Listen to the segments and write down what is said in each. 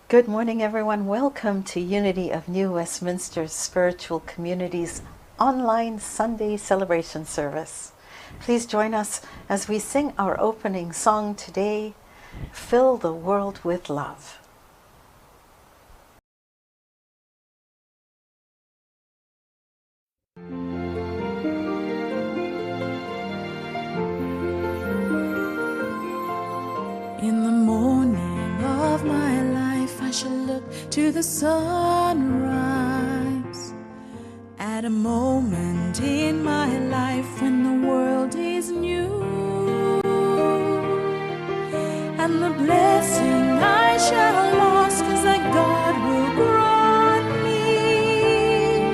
Good morning, everyone. Welcome to Unity of New Westminster Spiritual Community's online Sunday celebration service. Please join us as we sing our opening song today, Fill the World with Love. In the morning of my life, I shall look to the sunrise. At a moment in my life when the world is new, and the blessing I shall ask is that God will grant me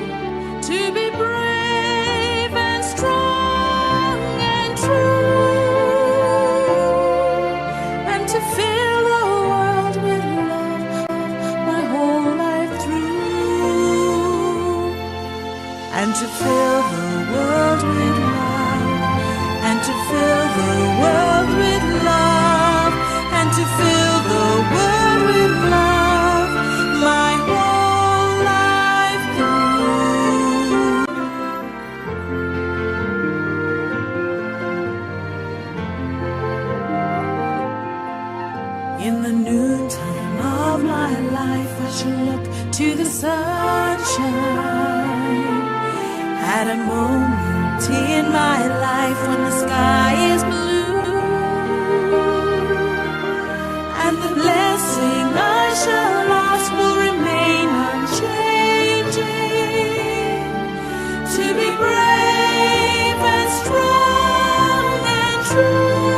to be brave and strong and true, and to fill the world with love my whole life through, and to fill the world with love, and to fill the world with love, and to fill the world with love my whole life through. In the noontime of my life, I shall look to the sunshine. At a moment in my life when the sky is blue, and the blessing I shall ask will remain unchanging, to be brave and strong and true,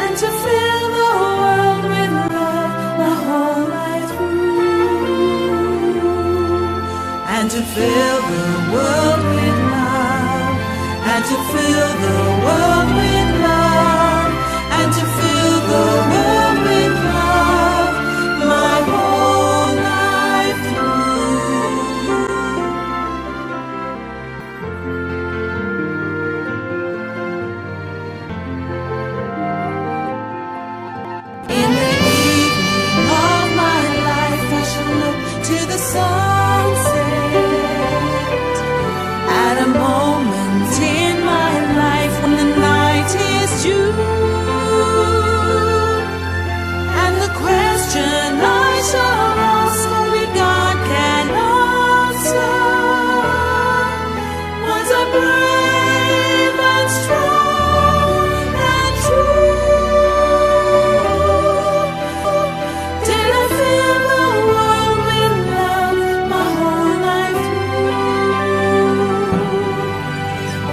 and to fill the world with love my whole life through, and to fill the world with love, and to fill the world with love, and to fill the world with love my whole life through. In the evening of my life, I shall look to the sunset. At a moment in my life when the night is June, and the question I shall ask only God can answer: was I brave and strong and true? Did I fill the world with love my whole life through?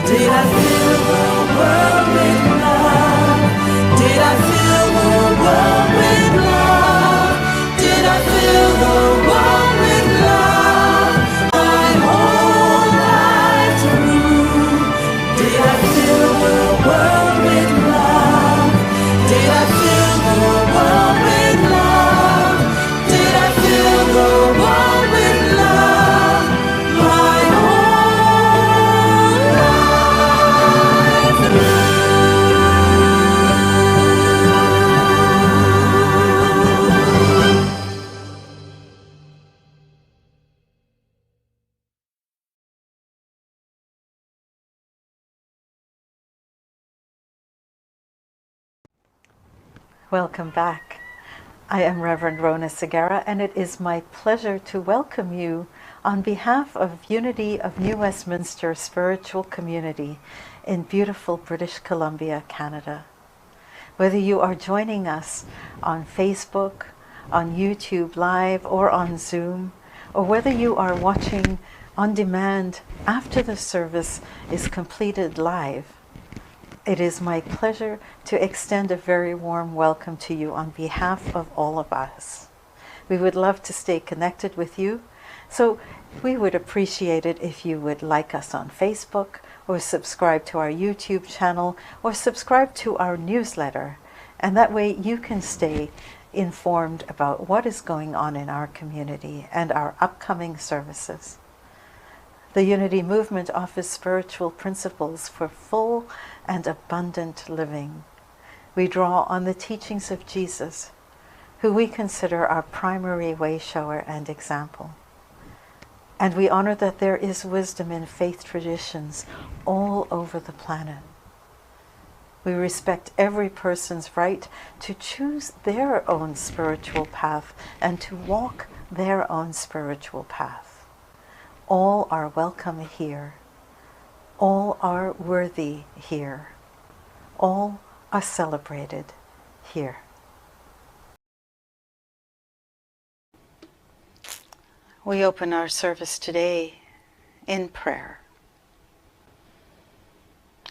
Did I fill the world with love? Did I fill the world with love? Did I fill the world with love my whole life through? Did I fill the world with love? Did I fill the world with love? Did I fill the world with love my whole life through? Welcome back. I am Reverend Rhona Segarra, and it is my pleasure to welcome you on behalf of Unity of New Westminster Spiritual Community in beautiful British Columbia, Canada. Whether you are joining us on Facebook, on YouTube Live, or on Zoom, or whether you are watching on demand after the service is completed live, it is my pleasure to extend a very warm welcome to you on behalf of all of us. We would love to stay connected with you, so we would appreciate it if you would like us on Facebook, or subscribe to our YouTube channel, or subscribe to our newsletter, and that way you can stay informed about what is going on in our community and our upcoming services. The Unity Movement offers spiritual principles for full and abundant living. We draw on the teachings of Jesus who we consider our primary way shower and example. And we honor that there is wisdom in faith traditions all over the planet. We respect every person's right to choose their own spiritual path and to walk their own spiritual path. All are welcome here. All are worthy here. All are celebrated here. We open our service today in prayer.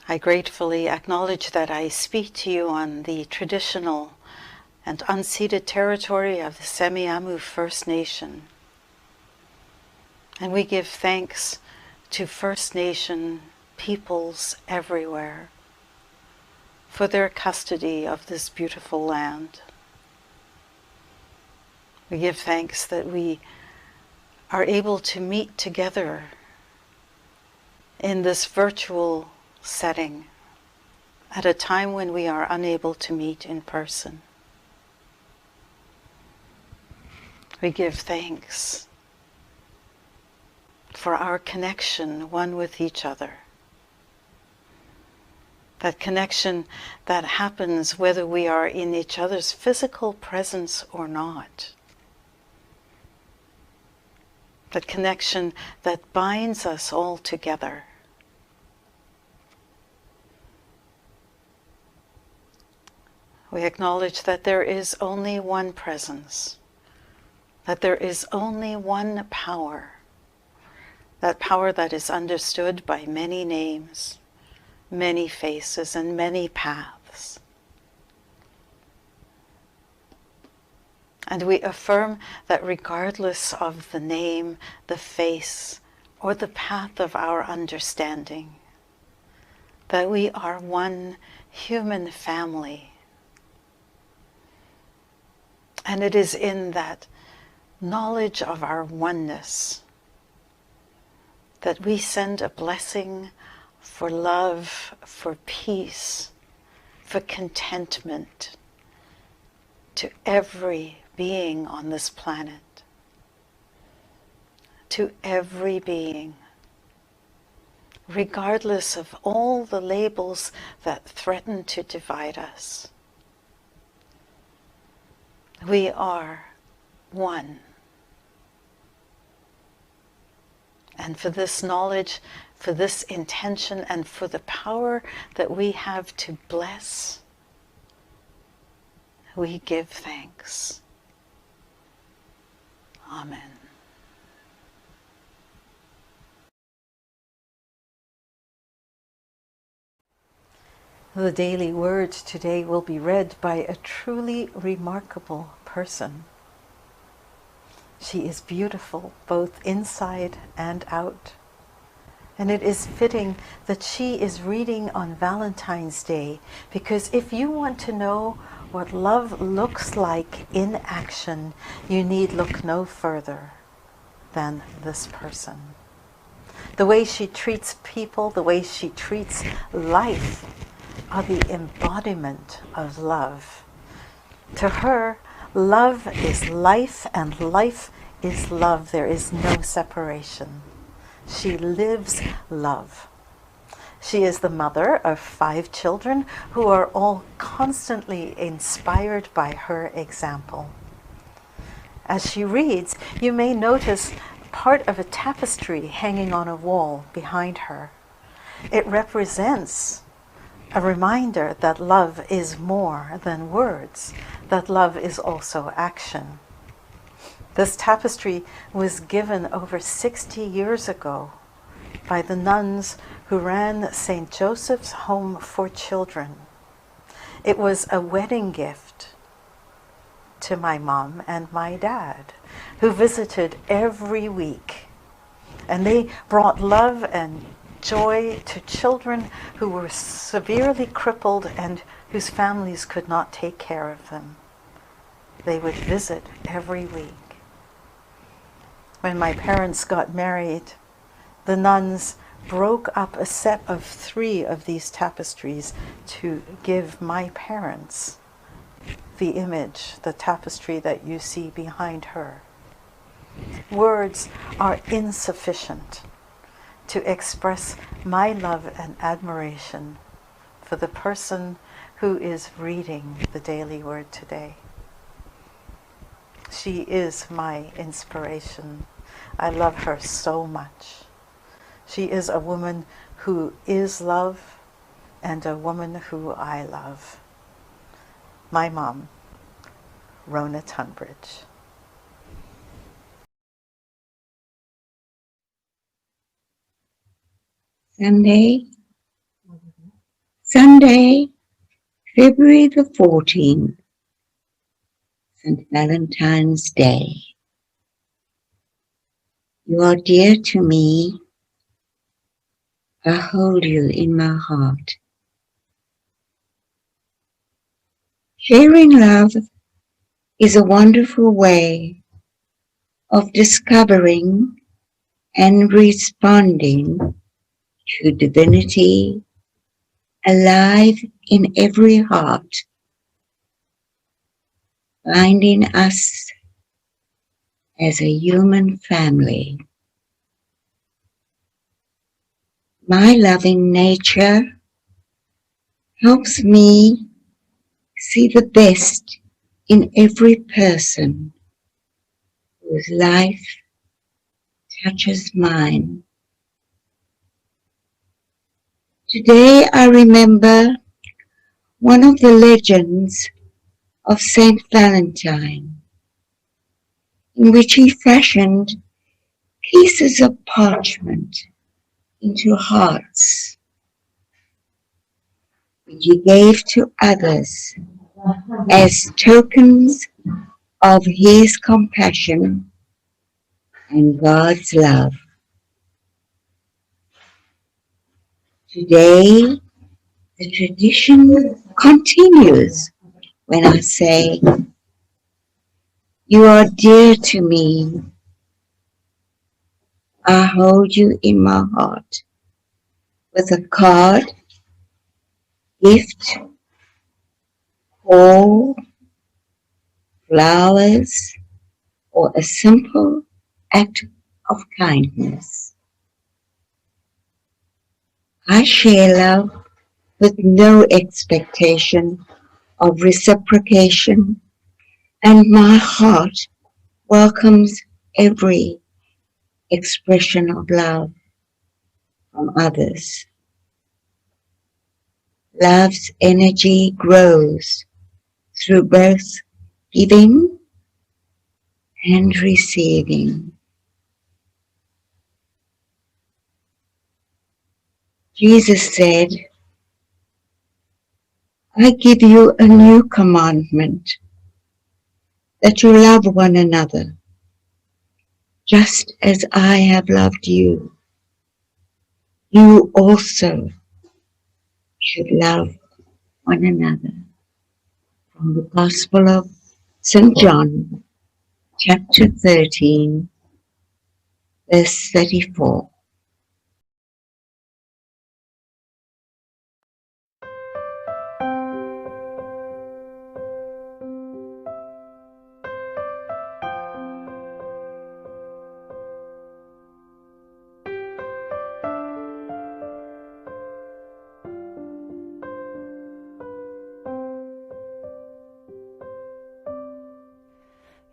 I gratefully acknowledge that I speak to you on the traditional and unceded territory of the Semiahmoo First Nation. And we give thanks to First Nation peoples everywhere for their custody of this beautiful land. We give thanks that we are able to meet together in this virtual setting at a time when we are unable to meet in person. We give thanks for our connection one with each other. That connection that happens whether we are in each other's physical presence or not. That connection that binds us all together. We acknowledge that there is only one presence, that there is only one power, that power that is understood by many names, many faces, and many paths. And we affirm that regardless of the name, the face, or the path of our understanding, that we are one human family. And it is in that knowledge of our oneness that we send a blessing for love, for peace, for contentment to every being on this planet, to every being, regardless of all the labels that threaten to divide us. We are one. And for this knowledge, for this intention, and for the power that we have to bless, we give thanks. Amen. The daily word today will be read by a truly remarkable person. She is beautiful both inside and out. And it is fitting that she is reading on Valentine's Day, because if you want to know what love looks like in action, you need look no further than this person. The way she treats people, the way she treats life, are the embodiment of love. To her, love is life and life is love. There is no separation. She lives love. She is the mother of 5 children who are all constantly inspired by her example. As she reads, you may notice part of a tapestry hanging on a wall behind her. It represents a reminder that love is more than words, that love is also action. This tapestry was given over 60 years ago by the nuns who ran St. Joseph's Home for Children. It was a wedding gift to my mom and my dad, who visited every week. And they brought love and joy to children who were severely crippled and whose families could not take care of them. They would visit every week. When my parents got married, the nuns broke up a set of 3 of these tapestries to give my parents the image, the tapestry that you see behind her. Words are insufficient to express my love and admiration for the person who is reading the daily word today. She is my inspiration. I love her so much. She is a woman who is love and a woman who I love. My mom, Rhona Tunbridge. Sunday, February the 14th, St. Valentine's Day. You are dear to me. I hold you in my heart. Sharing love is a wonderful way of discovering and responding to divinity alive in every heart, binding us as a human family. My loving nature helps me see the best in every person whose life touches mine. Today I remember one of the legends of Saint Valentine, in which he fashioned pieces of parchment into hearts, which he gave to others as tokens of his compassion and God's love. Today, the tradition continues when I say, you are dear to me. I hold you in my heart with a card, gift, call, flowers, or a simple act of kindness. I share love with no expectation of reciprocation, and my heart welcomes every expression of love from others. Love's energy grows through both giving and receiving. Jesus said, I give you a new commandment, that you love one another, just as I have loved you. You also should love one another. From the Gospel of St. John, chapter 13, verse 34.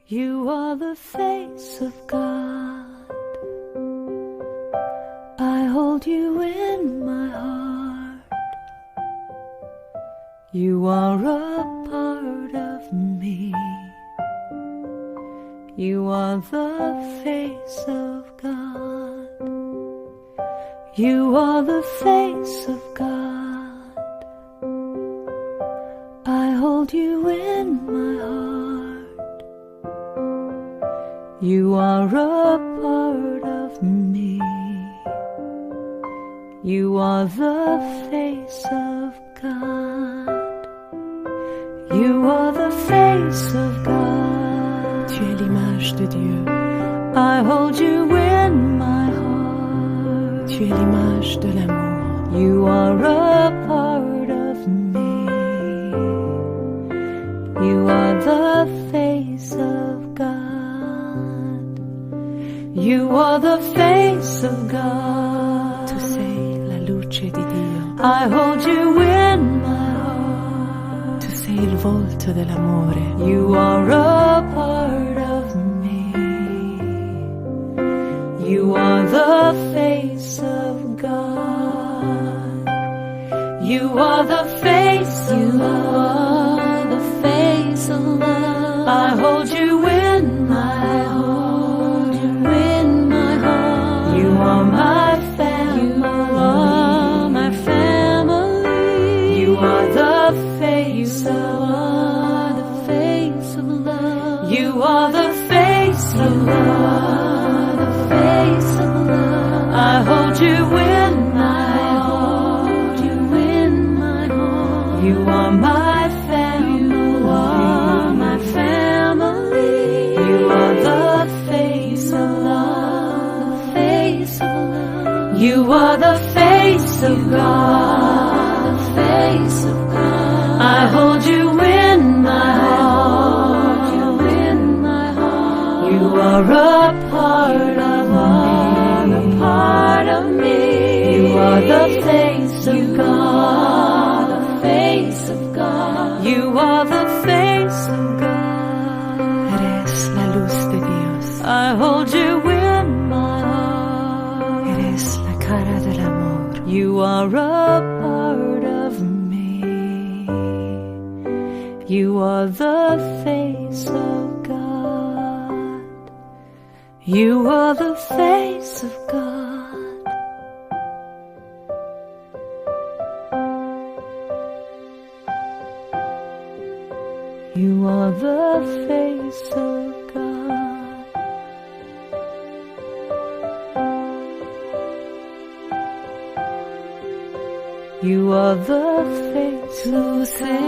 You are the face of God. I hold you in my heart. You are a part of me. You are the face of God. You are the face of God. I hold you in my heart. You are a part of me. You are the face of God. You are the face of God. Tu es l'image de Dieu. I hold you in my heart. Tu es l'image de l'amour. You are a part of me. You You are the face of God. You are the face of God. Tu sei la luce di Dio. I hold you in my heart. Tu sei il volto dell'amore. You are a part of me. You are the face of God. You are the face of love. The face of love. I hold you in my heart. You are my family. You are my family. You are the face of love. The face of love. You are the face of love. The face of love. I hold you in my heart. You in my heart. You are my family. You are my family. You are the face of love. You are the face of God, the face of God. I hold you in my heart, you in my heart. You are a part of me, a part of me. You are the face of God, the face of God. You are the face of God. Eres la luz de Dios. I hold you in my heart. Eres la cara del amor. You are a part of me. You are the face of God. You are the face of God. You are the face of God. You are the face of God.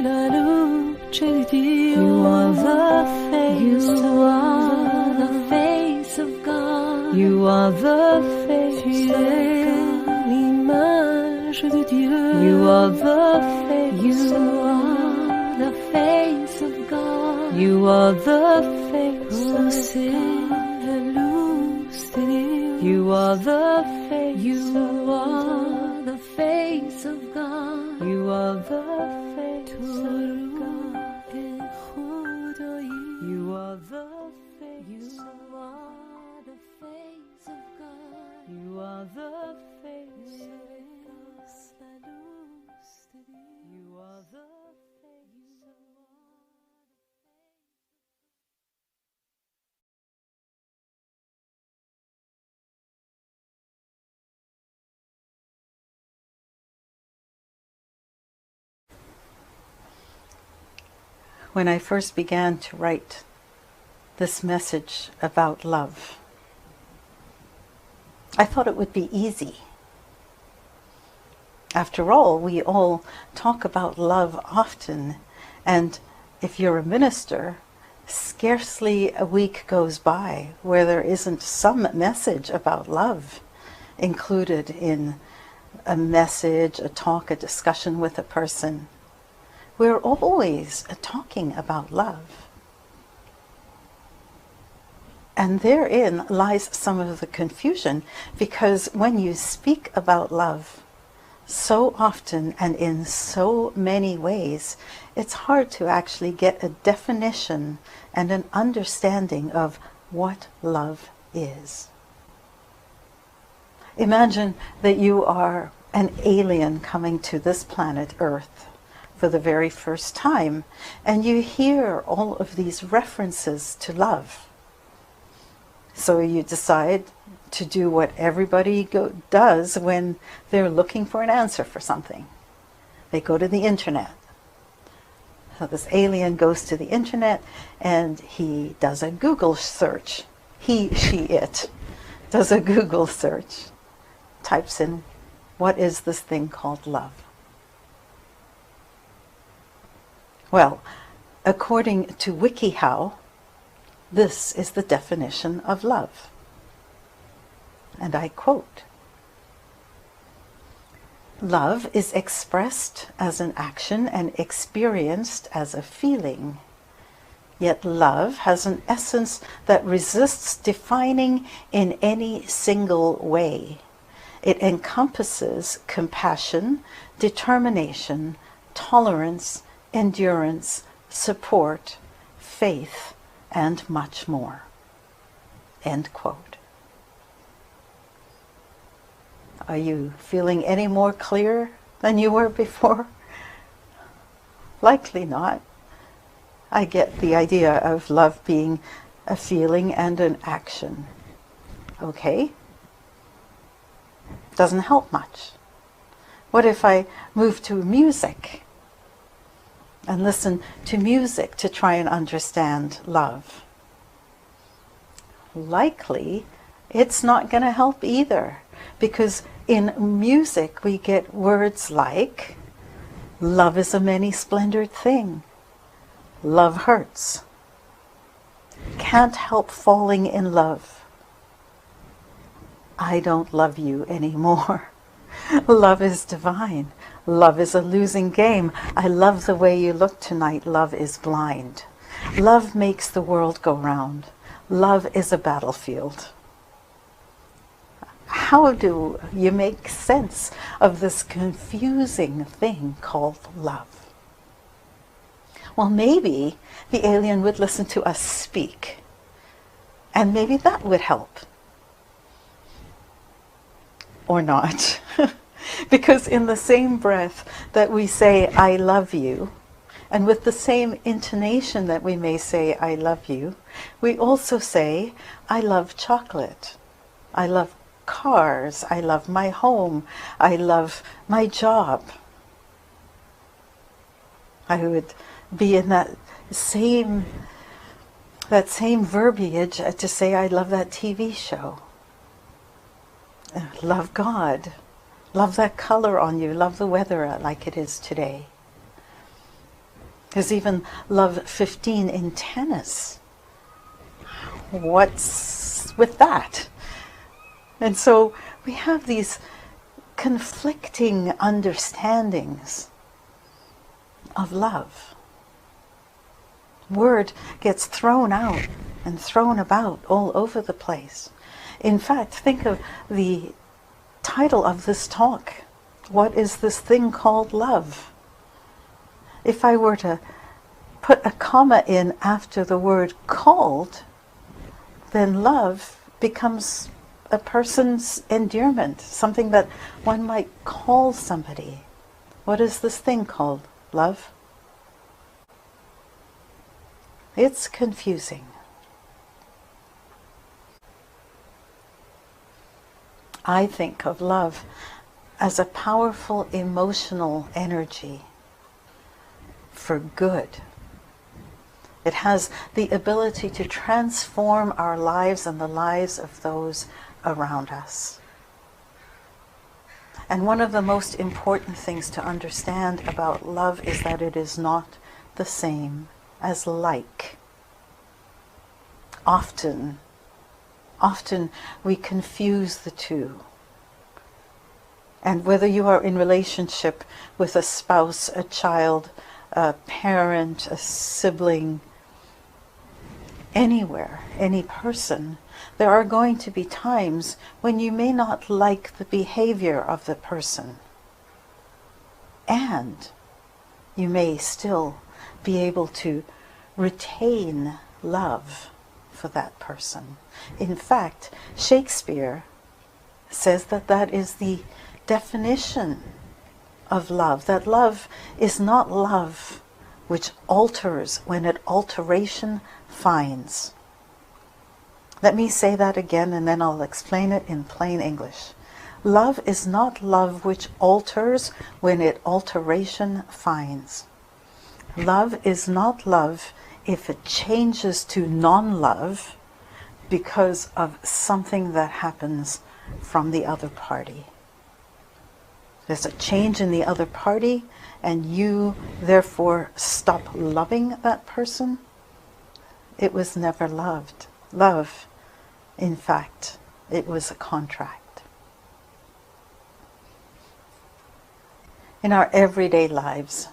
La luce di Dio. You are the face. You are the face of God. You are the face of God. L'image de Dieu. You are the face. You are the face of God. You are the face of God. La luz de Dios. You are the face. You are the face of God. You are the face of God. You are the face. You are the face of God. You are the face of God. You are the face. When I first began to write this message about love, I thought it would be easy. After all, we all talk about love often, and if you're a minister, scarcely a week goes by where there isn't some message about love included in a message, a talk, a discussion with a person. We're always talking about love. And therein lies some of the confusion, because when you speak about love so often and in so many ways, it's hard to actually get a definition and an understanding of what love is. Imagine that you are an alien coming to this planet Earth for the very first time, and you hear all of these references to love. So you decide to do what everybody does when they're looking for an answer for something. They go to the internet. So this alien goes to the internet and he does a Google search. He, she, it does a Google search. Types in, what is this thing called love? Well, according to WikiHow, this is the definition of love. And I quote, Love is expressed as an action and experienced as a feeling. Yet love has an essence that resists defining in any single way. It encompasses compassion, determination, tolerance, endurance, support, faith, and much more. End quote. Are you feeling any more clear than you were before? Likely not. I get the idea of love being a feeling and an action. Okay? Doesn't help much. What if I move to music and listen to music to try and understand love? Likely, it's not going to help either, because in music we get words like, love is a many splendored thing. Love hurts. Can't help falling in love. I don't love you anymore. Love is divine. Love is a losing game. I love the way you look tonight. Love is blind. Love makes the world go round. Love is a battlefield. How do you make sense of this confusing thing called love? Well, maybe the alien would listen to us speak, and maybe that would help. Or not. Because in the same breath that we say, I love you, and with the same intonation that we may say, I love you, we also say, I love chocolate. I love cars. I love my home. I love my job. I would be in that same verbiage to say I love that TV show. Love God. Love that color on you. Love the weather like it is today. There's even love 15 in tennis. What's with that? And so we have these conflicting understandings of love. Word gets thrown out and thrown about all over the place. In fact, think of the title of this talk. What is this thing called love? If I were to put a comma in after the word called, then love becomes a person's endearment, something that one might call somebody. What is this thing called love? It's confusing. I think of love as a powerful emotional energy for good. It has the ability to transform our lives and the lives of those around us. And one of the most important things to understand about love is that it is not the same as like. Often we confuse the two. And whether you are in relationship with a spouse, a child, a parent, a sibling, anywhere, any person, there are going to be times when you may not like the behavior of the person. And you may still be able to retain love for that person. In fact, Shakespeare says that that is the definition of love, that love is not love which alters when it alteration finds. Let me say that again and then I'll explain it in plain English. Love is not love which alters when it alteration finds. Love is not love if it changes to non-love because of something that happens from the other party. There's a change in the other party and you therefore stop loving that person. It was never loved. Love, in fact, it was a contract. In our everyday lives,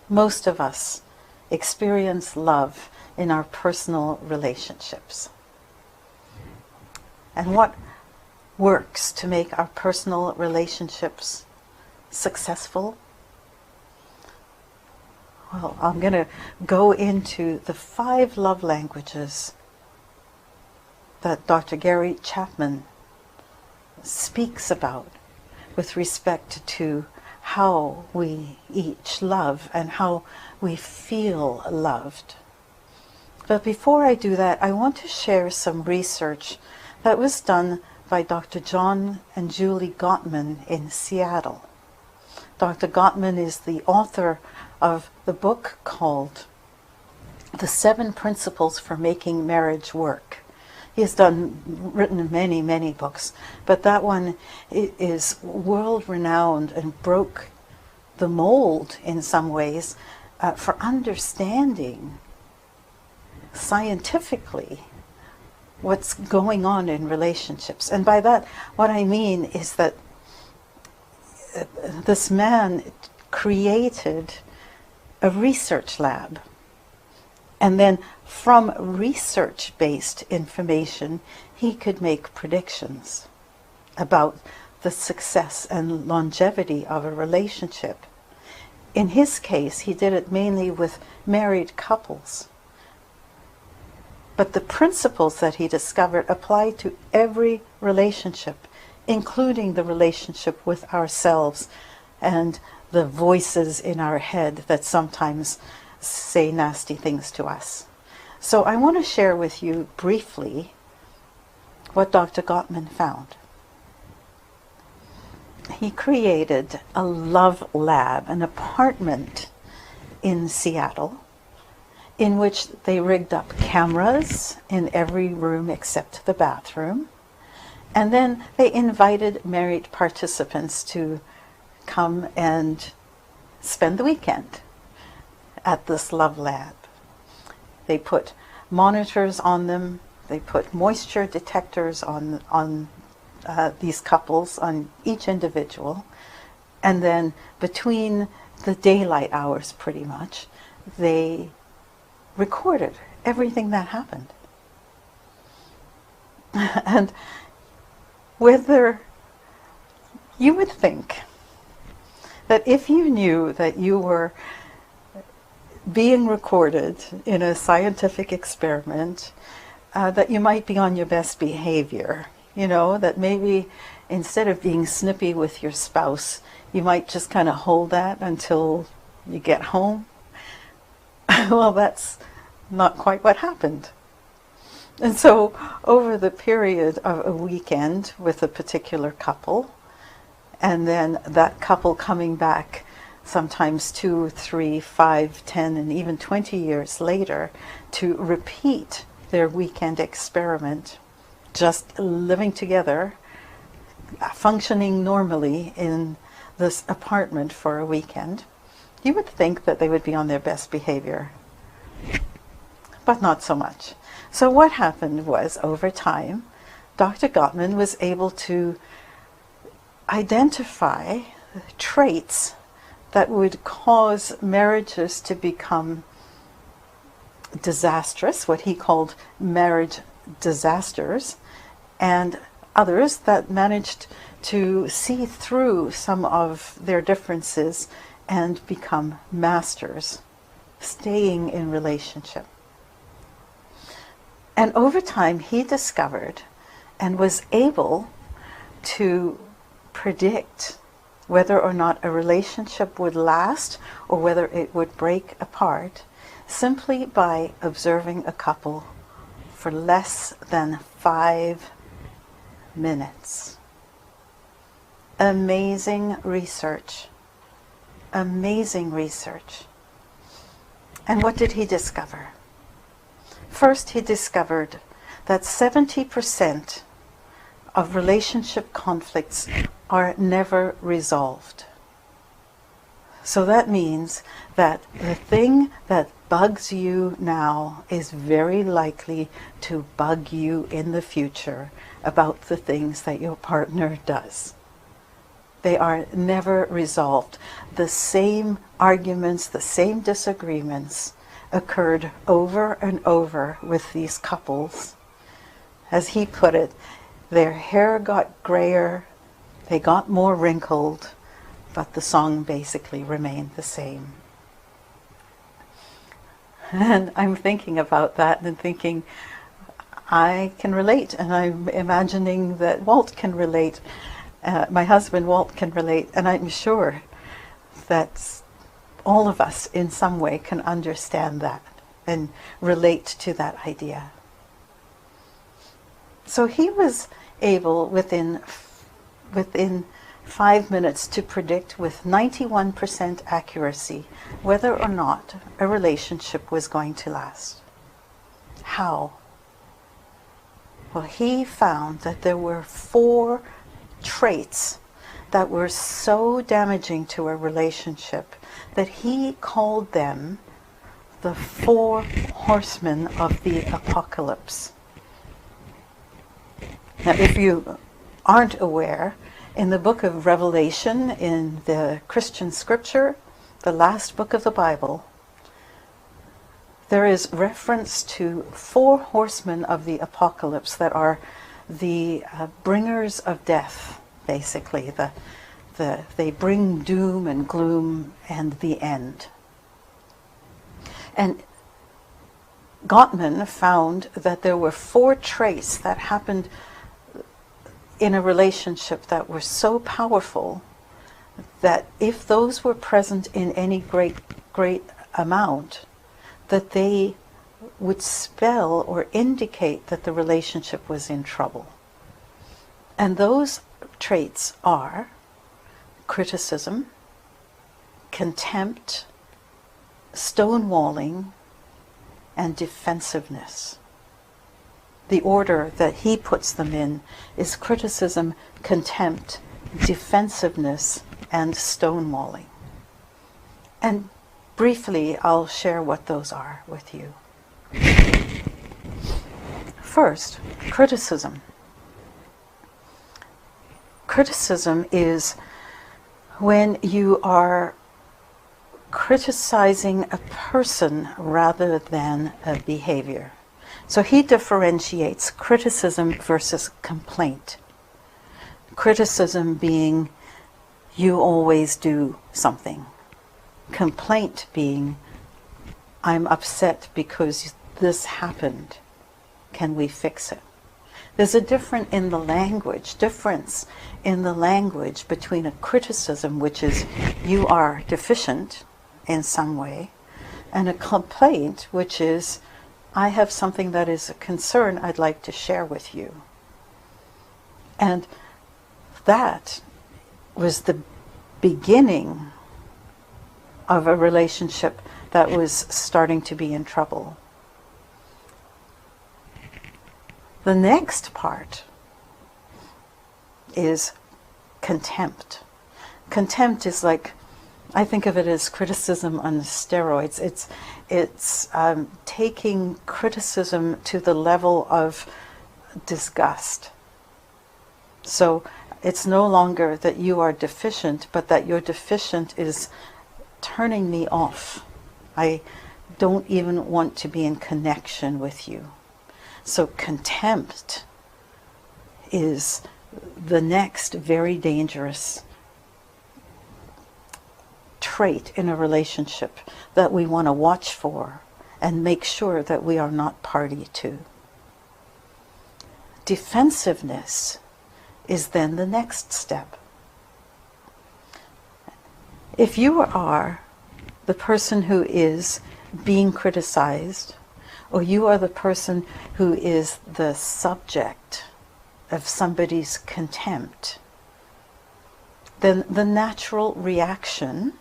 most of us experience love in our personal relationships. And what works to make our personal relationships successful? Well, I'm going to go into the 5 love languages that Dr. Gary Chapman speaks about with respect to how we each love and how we feel loved. But before I do that, I want to share some research that was done by Dr. John and Julie Gottman in Seattle. Dr. Gottman is the author of the book called The 7 Principles for Making Marriage Work. He has written many, many books, but that one is world-renowned and broke the mold in some ways for understanding scientifically what's going on in relationships. And by that, what I mean is that this man created a research lab. And then from research-based information, he could make predictions about the success and longevity of a relationship. In his case, he did it mainly with married couples. But the principles that he discovered apply to every relationship, including the relationship with ourselves and the voices in our head that sometimes say nasty things to us. So I want to share with you briefly what Dr. Gottman found. He created a love lab, an apartment in Seattle, in which they rigged up cameras in every room except the bathroom. And then they invited married participants to come and spend the weekend at this love lab. They put monitors on them. They put moisture detectors on these couples, on each individual. And then between the daylight hours, pretty much, they recorded everything that happened. And whether you would think that if you knew that you were being recorded in a scientific experiment, that you might be on your best behavior, that maybe instead of being snippy with your spouse, you might just kind of hold that until you get home. Well, that's not quite what happened. And so over the period of a weekend with a particular couple, and then that couple coming back sometimes 2, 3, 5, 10, and even 20 years later to repeat their weekend experiment, just living together, functioning normally in this apartment for a weekend, you would think that they would be on their best behavior. But not so much. So what happened was, over time, Dr. Gottman was able to identify traits that would cause marriages to become disastrous, what he called marriage disasters, and others that managed to see through some of their differences and become masters, staying in relationship. And over time, he discovered and was able to predict whether or not a relationship would last or whether it would break apart simply by observing a couple for less than 5 minutes. Amazing research. Amazing research. And what did he discover? First, he discovered that 70% of relationship conflicts are never resolved. So that means that the thing that bugs you now is very likely to bug you in the future about the things that your partner does. They are never resolved. The same arguments, the same disagreements occurred over and over with these couples. As he put it, their hair got grayer, they got more wrinkled, but the song basically remained the same. And I'm thinking about that and thinking, I can relate, and I'm imagining that Walt can relate. My husband Walt can relate, and I'm sure that all of us in some way can understand that and relate to that idea. So he was able within 5 minutes to predict with 91% accuracy whether or not a relationship was going to last. How? Well, he found that there were 4 traits that were so damaging to a relationship that he called them the 4 horsemen of the apocalypse. Now, if you aren't aware, in the book of Revelation, in the Christian scripture, the last book of the Bible, there is reference to 4 horsemen of the apocalypse that are the bringers of death, basically. They bring doom and gloom and the end. And Gottman found that there were 4 traits that happened in a relationship that were so powerful that if those were present in any great amount, that they would spell or indicate that the relationship was in trouble. And those traits are criticism, contempt, stonewalling, and defensiveness. The order that he puts them in is criticism, contempt, defensiveness, and stonewalling. And briefly, I'll share what those are with you. First, criticism. Criticism is when you are criticizing a person rather than a behavior. So he differentiates criticism versus complaint. Criticism being, you always do something. Complaint being, I'm upset because this happened. Can we fix it? There's a difference in the language between a criticism, which is you are deficient in some way, and a complaint, which is I have something that is a concern I'd like to share with you. And that was the beginning of a relationship that was starting to be in trouble. The next part is contempt. Contempt is like, I think of it as criticism on steroids. It's taking criticism to the level of disgust. So it's no longer that you are deficient, but that your deficient is turning me off. I don't even want to be in connection with you. So contempt is the next very dangerous trait in a relationship that we want to watch for and make sure that we are not party to. Defensiveness is then the next step. If you are the person who is being criticized, or you are the person who is the subject of somebody's contempt, then the natural reaction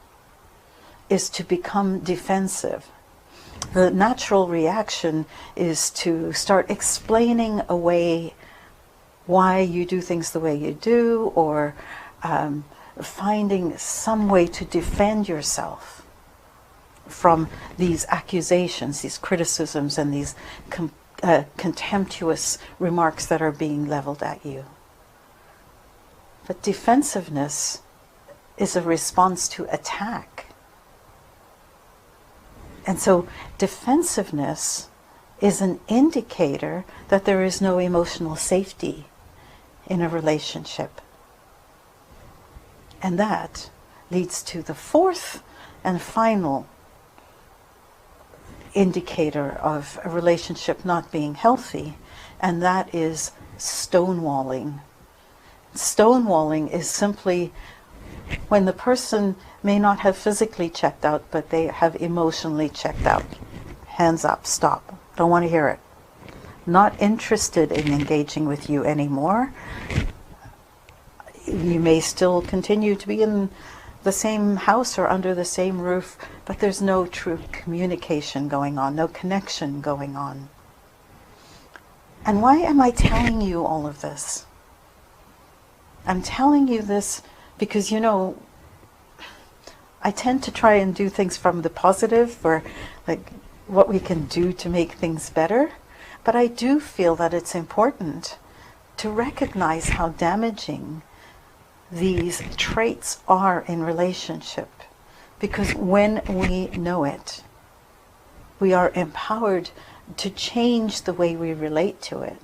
is to become defensive. The natural reaction is to start explaining away why you do things the way you do, or finding some way to defend yourself from these accusations, these criticisms, and these contemptuous remarks that are being leveled at you. But defensiveness is a response to attack. And so defensiveness is an indicator that there is no emotional safety in a relationship. And that leads to the fourth and final indicator of a relationship not being healthy, and that is stonewalling. Stonewalling is simply when the person may not have physically checked out, but they have emotionally checked out. Hands up, stop, don't want to hear it. Not interested in engaging with you anymore. You may still continue to be in the same house or under the same roof, but there's no true communication going on, no connection going on. And why am I telling you all of this? I'm telling you this because, I tend to try and do things from the positive, or like what we can do to make things better. But I do feel that it's important to recognize how damaging these traits are in relationship. Because when we know it, we are empowered to change the way we relate to it.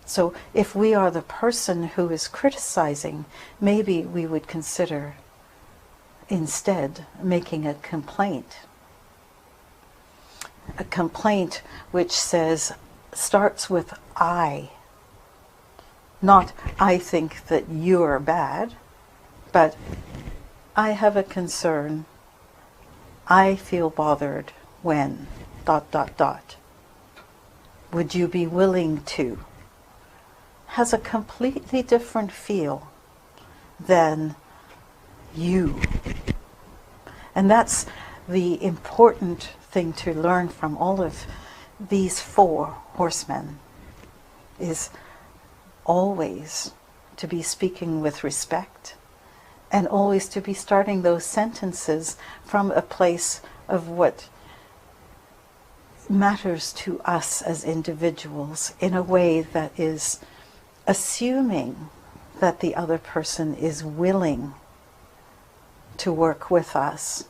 So if we are the person who is criticizing, maybe we would consider instead making a complaint. A complaint which starts with I. Not I think that you're bad, but I have a concern. I feel bothered when ... Would you be willing to? Has a completely different feel than you. And that's the important thing to learn from all of these four horsemen, is always to be speaking with respect, and always to be starting those sentences from a place of what matters to us as individuals, in a way that is assuming that the other person is willing to work with us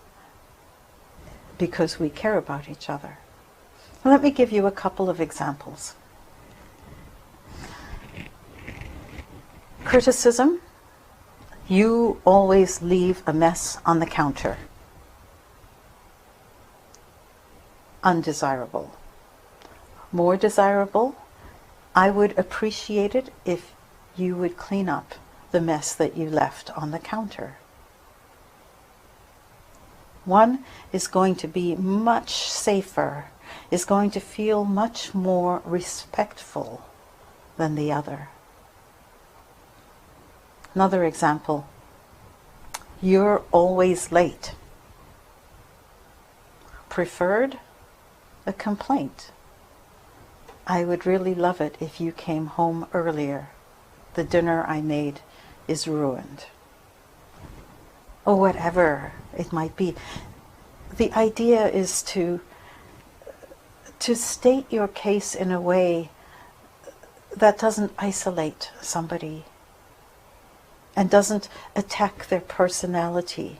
because we care about each other. Let me give you a couple of examples. Criticism. You always leave a mess on the counter. Undesirable. More desirable, I would appreciate it if you would clean up the mess that you left on the counter. One is going to be much safer, is going to feel much more respectful than the other. Another example. You're always late. Preferred, a complaint. I would really love it if you came home earlier. The dinner I made is ruined. Or whatever it might be. The idea is to state your case in a way that doesn't isolate somebody and doesn't attack their personality.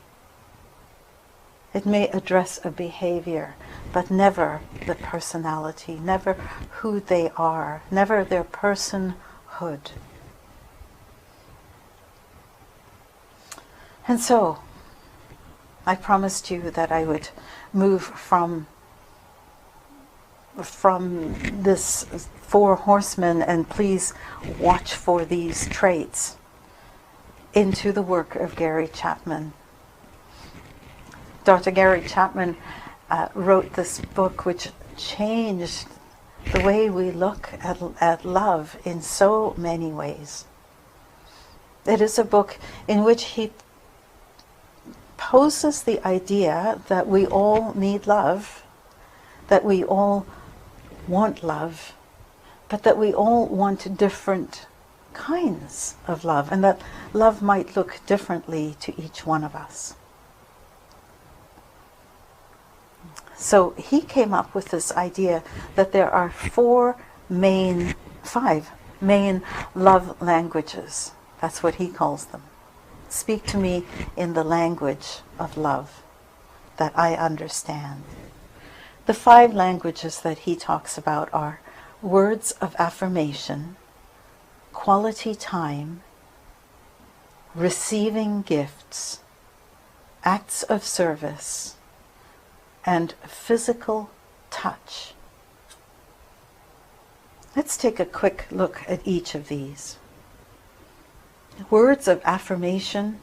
It may address a behavior, but never the personality, never who they are, never their personhood. And so, I promised you that I would move from this four horsemen, and please watch for these traits, into the work of Gary Chapman. Dr. Gary Chapman wrote this book which changed the way we look at love in so many ways. It is a book in which he poses the idea that we all need love, that we all want love, but that we all want different kinds of love, and that love might look differently to each one of us. So he came up with this idea that there are five main love languages. That's what he calls them. Speak to me in the language of love that I understand. The 5 languages that he talks about are words of affirmation, quality time, receiving gifts, acts of service, and physical touch. Let's take a quick look at each of these. Words of affirmation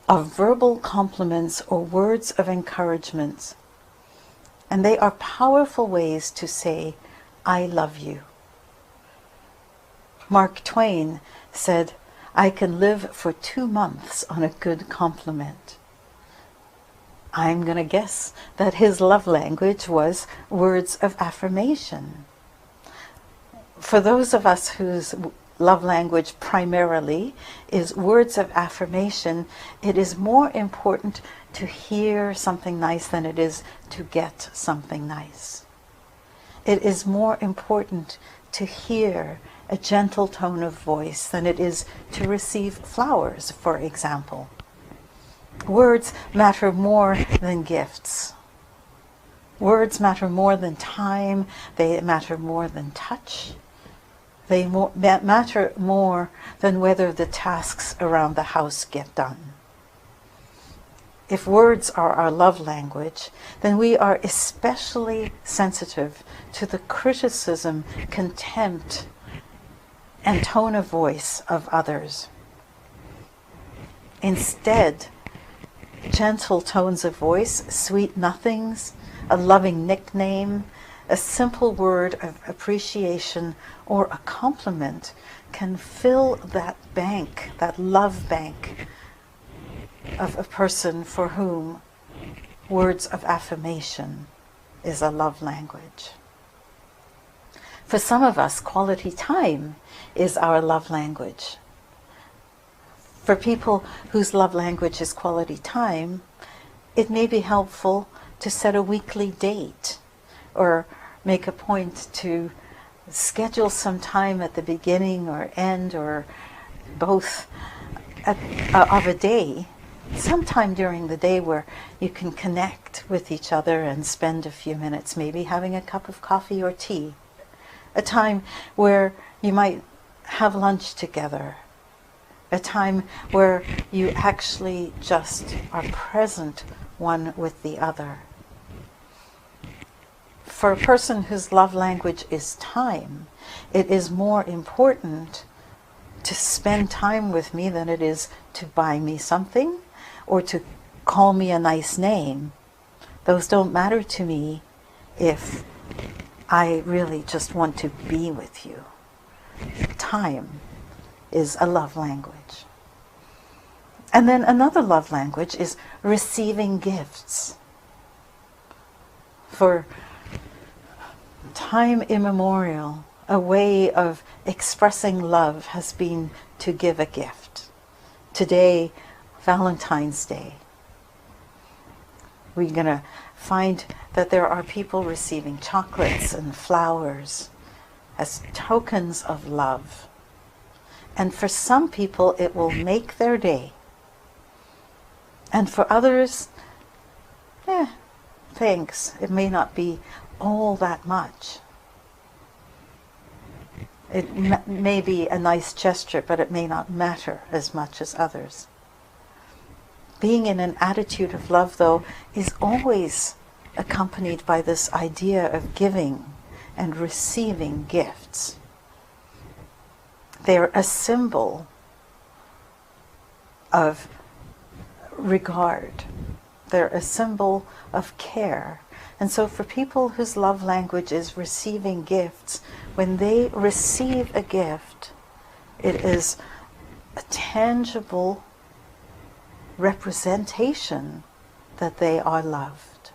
are verbal compliments or words of encouragement, and they are powerful ways to say, I love you. Mark Twain said, I can live for 2 months on a good compliment. I'm going to guess that his love language was words of affirmation. For those of us whose love language primarily is words of affirmation, it is more important to hear something nice than it is to get something nice. It is more important to hear a gentle tone of voice than it is to receive flowers, for example. Words matter more than gifts. Words matter more than time. They matter more than touch. They matter more than whether the tasks around the house get done. If words are our love language, then we are especially sensitive to the criticism, contempt, and tone of voice of others. Instead, gentle tones of voice, sweet nothings, a loving nickname, a simple word of appreciation or a compliment can fill that bank, that love bank of a person for whom words of affirmation is a love language. For some of us, quality time is our love language. For people whose love language is quality time, it may be helpful to set a weekly date or make a point to schedule some time at the beginning or end or both of a day, sometime during the day where you can connect with each other and spend a few minutes maybe having a cup of coffee or tea. A time where you might have lunch together. A time where you actually just are present one with the other. For a person whose love language is time, it is more important to spend time with me than it is to buy me something or to call me a nice name. Those don't matter to me if I really just want to be with you. Time is a love language. And then another love language is receiving gifts. For time immemorial, a way of expressing love has been to give a gift. Today, Valentine's Day. We're going to find that there are people receiving chocolates and flowers as tokens of love. And for some people, it will make their day. And for others, thanks. It may not be all that much. It may be a nice gesture, but it may not matter as much as others. Being in an attitude of love, though, is always accompanied by this idea of giving and receiving gifts. They're a symbol of regard. They're a symbol of care. And so for people whose love language is receiving gifts, when they receive a gift, it is a tangible representation that they are loved.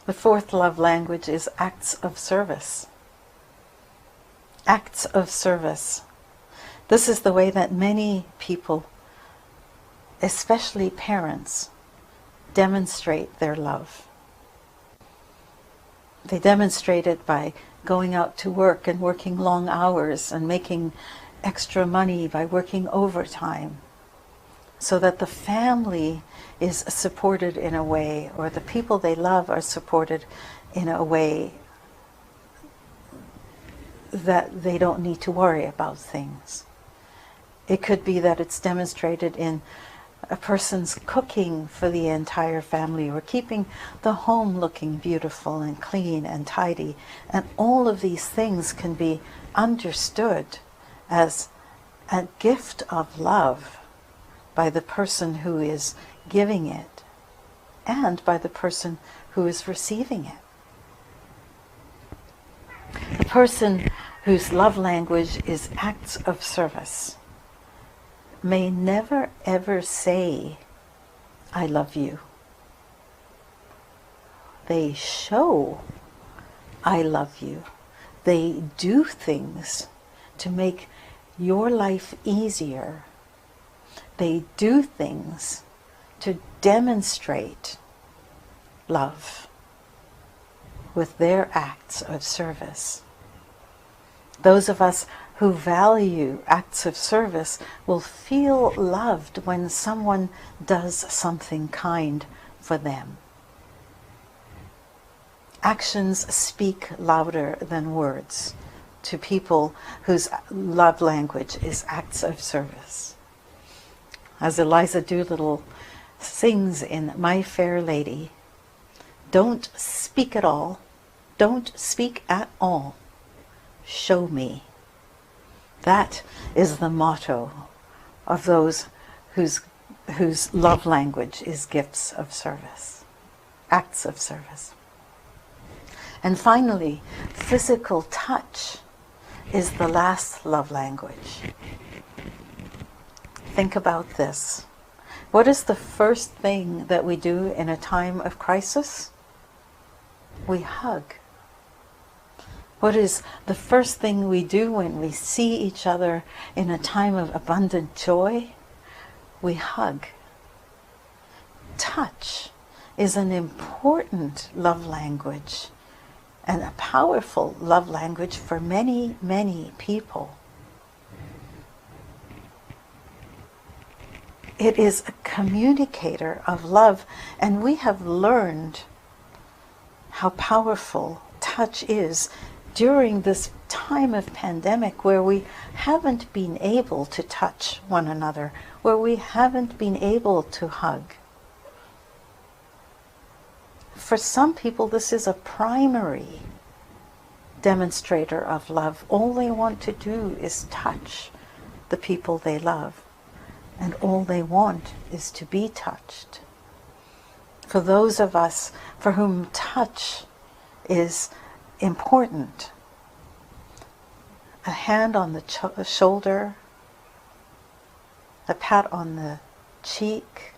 The fourth love language is acts of service. Acts of service. This is the way that many people, especially parents, demonstrate their love. They demonstrate it by going out to work and working long hours and making extra money by working overtime so that the family is supported in a way, or the people they love are supported in a way that they don't need to worry about things. It could be that it's demonstrated in a person's cooking for the entire family, or keeping the home looking beautiful and clean and tidy. And all of these things can be understood as a gift of love by the person who is giving it and by the person who is receiving it. The person whose love language is acts of service may never ever say, "I love you." They show, "I love you." They do things to make your life easier. They do things to demonstrate love with their acts of service. Those of us who value acts of service will feel loved when someone does something kind for them. Actions speak louder than words to people whose love language is acts of service. As Eliza Doolittle sings in My Fair Lady, "Don't speak at all, don't speak at all, show me." That is the motto of those whose love language is gifts of service, acts of service. And finally, physical touch is the last love language. Think about this. What is the first thing that we do in a time of crisis? We hug. What is the first thing we do when we see each other in a time of abundant joy? We hug. Touch is an important love language and a powerful love language for many, many people. It is a communicator of love, and we have learned how powerful touch is during this time of pandemic, where we haven't been able to touch one another, where we haven't been able to hug. For some people, this is a primary demonstrator of love. All they want to do is touch the people they love, and all they want is to be touched. For those of us for whom touch is important, a hand on the shoulder, a pat on the cheek,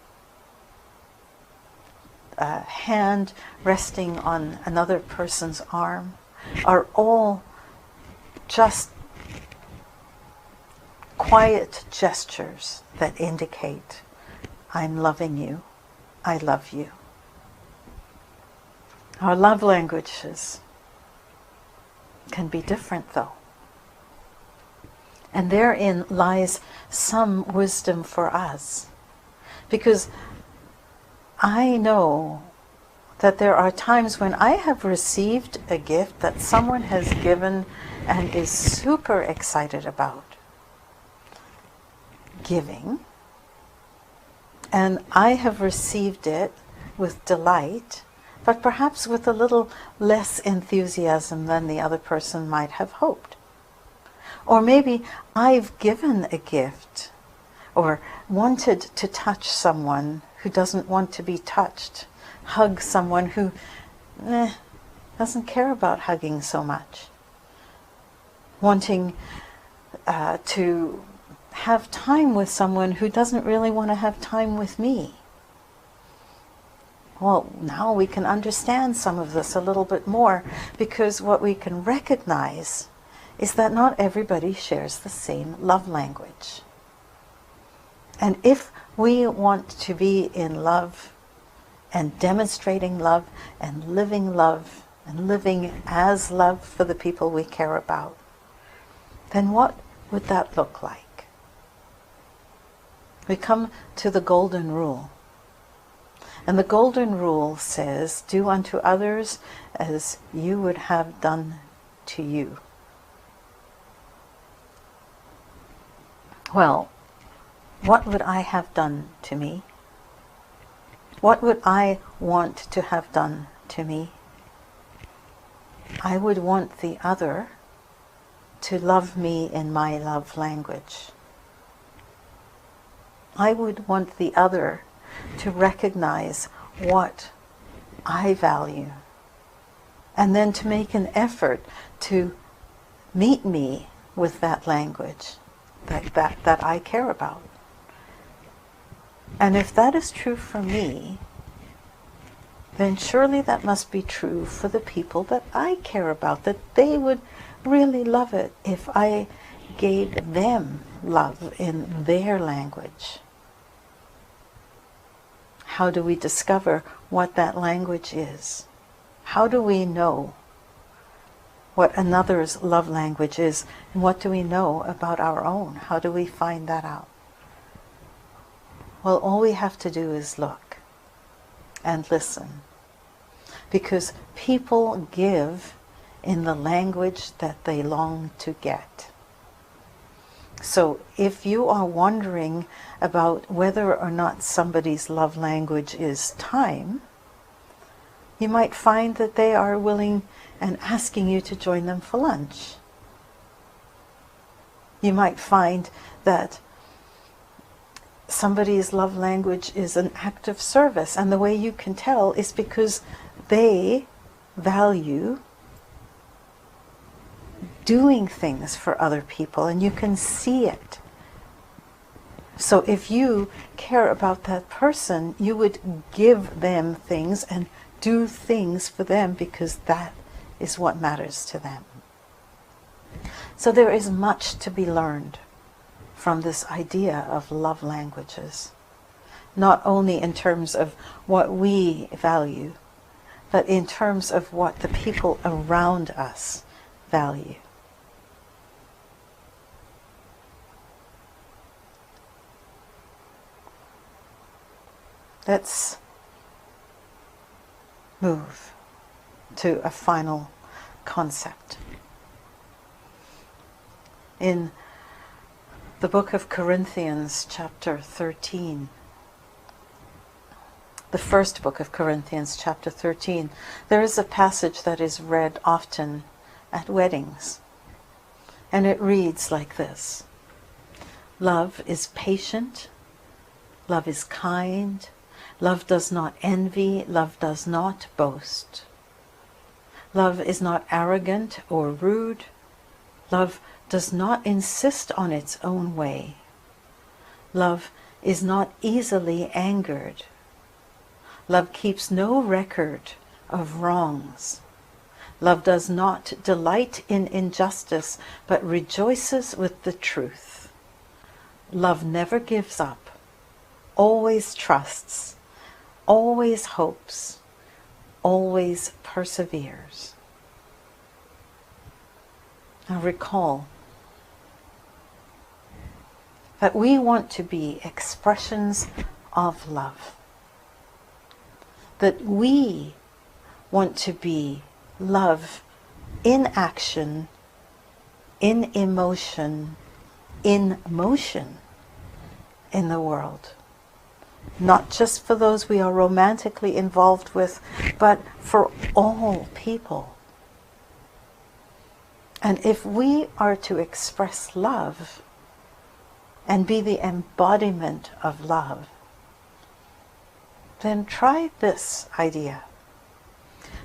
a hand resting on another person's arm, are all just quiet gestures that indicate, "I'm loving you, I love you." Our love languages can be different, though. And therein lies some wisdom for us. Because I know that there are times when I have received a gift that someone has given and is super excited about giving. And I have received it with delight, but perhaps with a little less enthusiasm than the other person might have hoped. Or maybe I've given a gift or wanted to touch someone who doesn't want to be touched, hug someone who doesn't care about hugging so much, wanting to have time with someone who doesn't really want to have time with me. Well, now we can understand some of this a little bit more, because what we can recognize is that not everybody shares the same love language. And if we want to be in love and demonstrating love and living as love for the people we care about, then what would that look like? We come to the golden rule. And the golden rule says, do unto others as you would have done to you. Well, what would I have done to me? What would I want to have done to me? I would want the other to love me in my love language. I would want the other to recognize what I value, and then to make an effort to meet me with that language that I care about. And if that is true for me, then surely that must be true for the people that I care about, that they would really love it if I gave them love in their language. How do we discover what that language is? How do we know what another's love language is? And what do we know about our own? How do we find that out? Well, all we have to do is look and listen. Because people give in the language that they long to get. So if you are wondering about whether or not somebody's love language is time, you might find that they are willing and asking you to join them for lunch. You might find that somebody's love language is an act of service, and the way you can tell is because they value doing things for other people, and you can see it. So if you care about that person, you would give them things and do things for them because that is what matters to them. So there is much to be learned from this idea of love languages, not only in terms of what we value, but in terms of what the people around us value. Let's move to a final concept. In the book of Corinthians, chapter 13, the first book of Corinthians, chapter 13, there is a passage that is read often at weddings. And it reads like this: love is patient, love is kind, love does not envy, love does not boast. Love is not arrogant or rude. Love does not insist on its own way. Love is not easily angered. Love keeps no record of wrongs. Love does not delight in injustice, but rejoices with the truth. Love never gives up, always trusts, always hopes, always perseveres. Now recall that we want to be expressions of love. That we want to be love in action, in emotion, in motion in the world. Not just for those we are romantically involved with, but for all people. And if we are to express love and be the embodiment of love, then try this idea.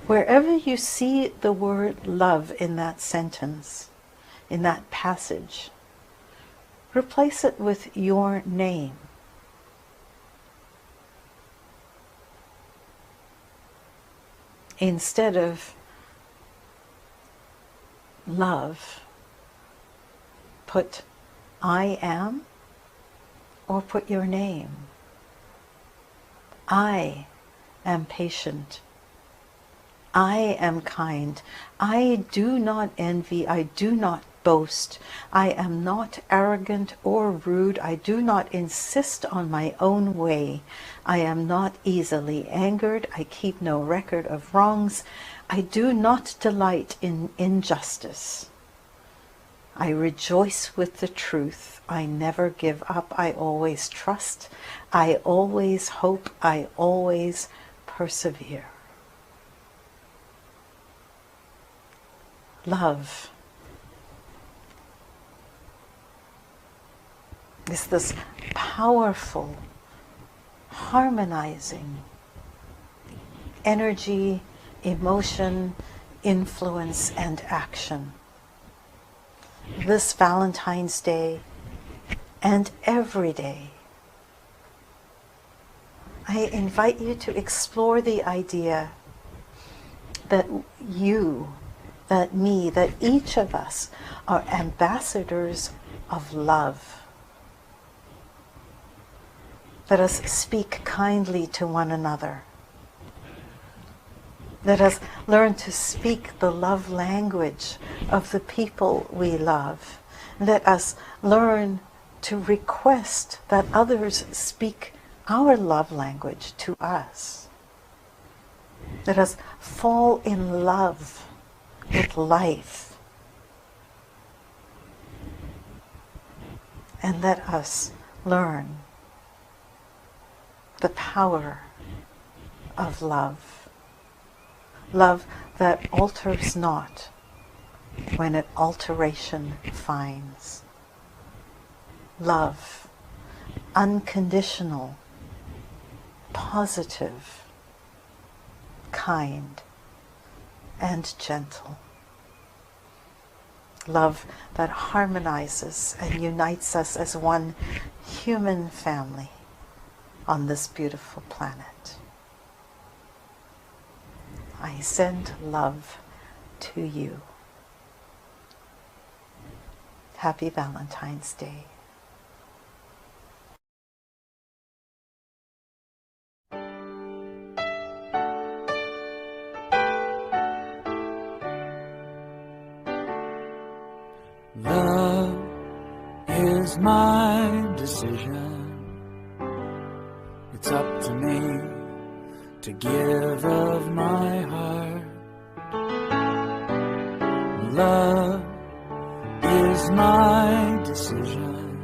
Wherever you see the word love in that sentence, in that passage, replace it with your name. Instead of love, put I am, or put your name. I am patient. I am kind. I do not envy. I do not boast. I am not arrogant or rude. I do not insist on my own way. I am not easily angered. I keep no record of wrongs. I do not delight in injustice. I rejoice with the truth. I never give up. I always trust. I always hope. I always persevere. Love is this powerful, harmonizing energy, emotion, influence, and action. This Valentine's Day and every day, I invite you to explore the idea that you, that me, that each of us are ambassadors of love. Let us speak kindly to one another. Let us learn to speak the love language of the people we love. Let us learn to request that others speak our love language to us. Let us fall in love with life. And let us learn the power of love. Love that alters not when it alteration finds. Love, unconditional, positive, kind, and gentle. Love that harmonizes and unites us as one human family on this beautiful planet. I send love to you. Happy Valentine's Day. Love is my decision. It's up to me to give of my heart. Love is my decision.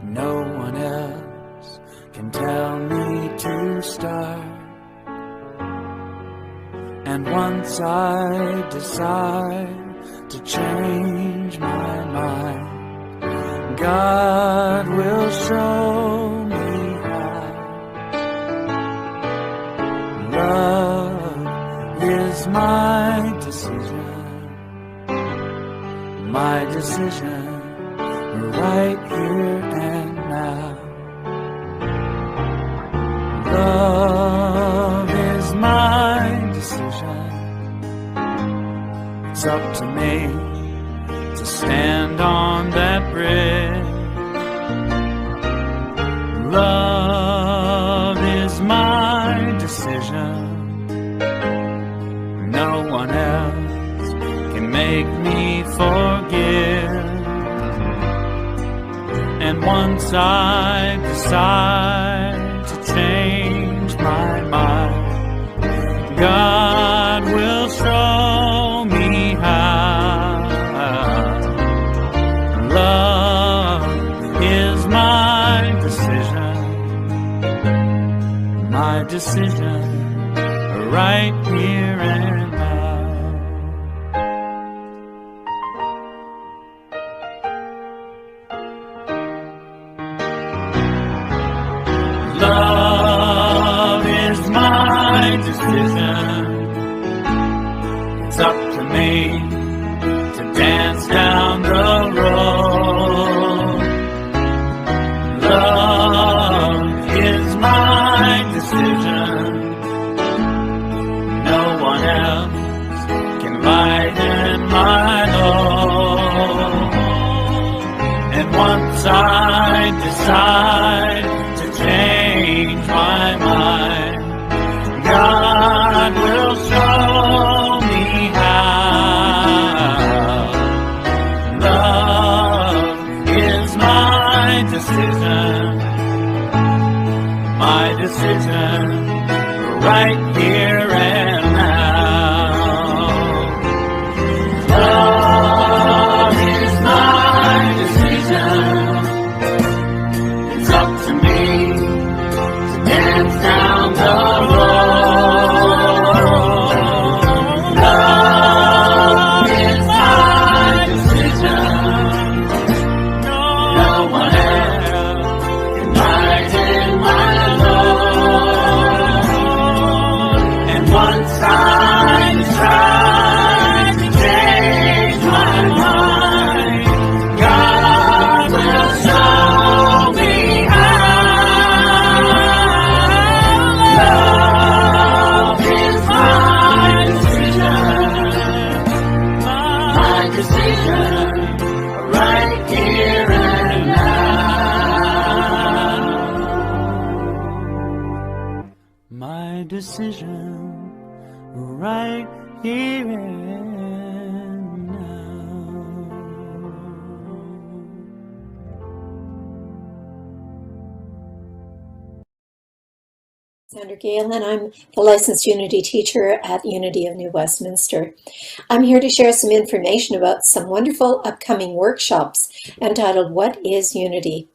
No one else can tell me to start. And once I decide to change my mind, God will show me how. Love is my decision, right here and now. Love is my decision. It's up to me to stand on that bridge. Love is my decision. No one else can make me forgive. And once I decide to change my mind, God will show me how. Love is my decision, right here and now. Love is my decision. It's up to me to dance down the road. Love is my decision. No one else can lighten my load. And once I decide to change my mind, God will show me how. decision right here and now. Love is my decision. It's up to me to dance down the road. Love is my decision. No one else can lighten my load. And once I decide to change my mind, God will show me how. Love is my decision, right here and now. My decision, right here and now. Sandra Gale, and I'm the licensed Unity teacher at Unity of New Westminster. I'm here to share some information about some wonderful upcoming workshops entitled What is Unity?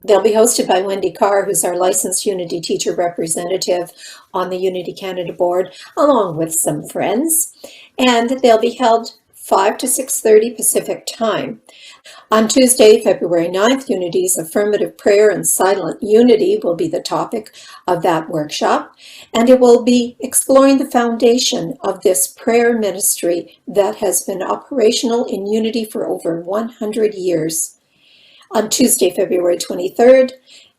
They'll be hosted by Wendy Carr, who's our licensed Unity teacher representative on the Unity Canada board, along with some friends. And they'll be held 5 to 6:30 Pacific time. On Tuesday, February 9th, Unity's affirmative prayer and silent unity will be the topic of that workshop, and it will be exploring the foundation of this prayer ministry that has been operational in Unity for over 100 years. On Tuesday, February 23rd,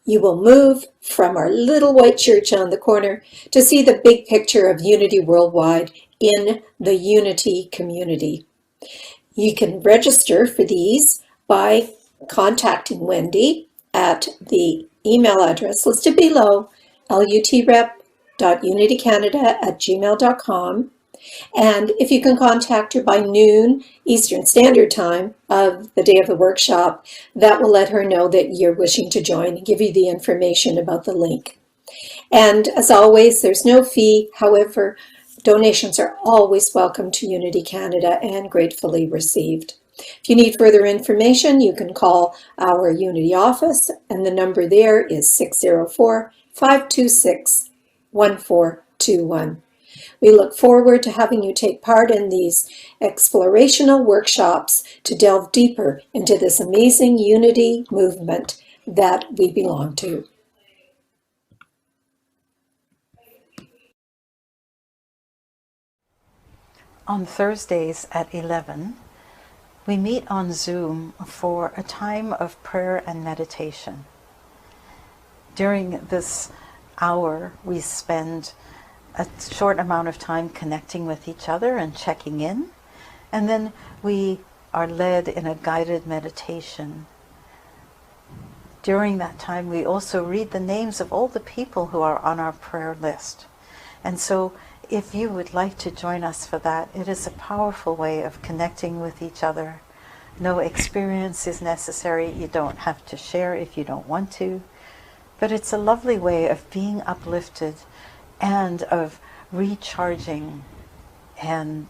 you will move from our little white church on the corner to see the big picture of Unity worldwide in the Unity community. You can register for these by contacting Wendy at the email address listed below, lutrep.unitycanada@gmail.com. And if you can contact her by noon Eastern Standard Time of the day of the workshop, that will let her know that you're wishing to join and give you the information about the link. And as always, there's no fee. However, donations are always welcome to Unity Canada and gratefully received. If you need further information, you can call our Unity office, and the number there is 604-526-1421. We look forward to having you take part in these explorational workshops to delve deeper into this amazing Unity movement that we belong to. On Thursdays at 11, we meet on Zoom for a time of prayer and meditation. During this hour, we spend a short amount of time connecting with each other and checking in, and then we are led in a guided meditation. During that time, we also read the names of all the people who are on our prayer list. And so if you would like to join us for that, it is a powerful way of connecting with each other. No experience is necessary. You don't have to share if you don't want to. But it's a lovely way of being uplifted and of recharging and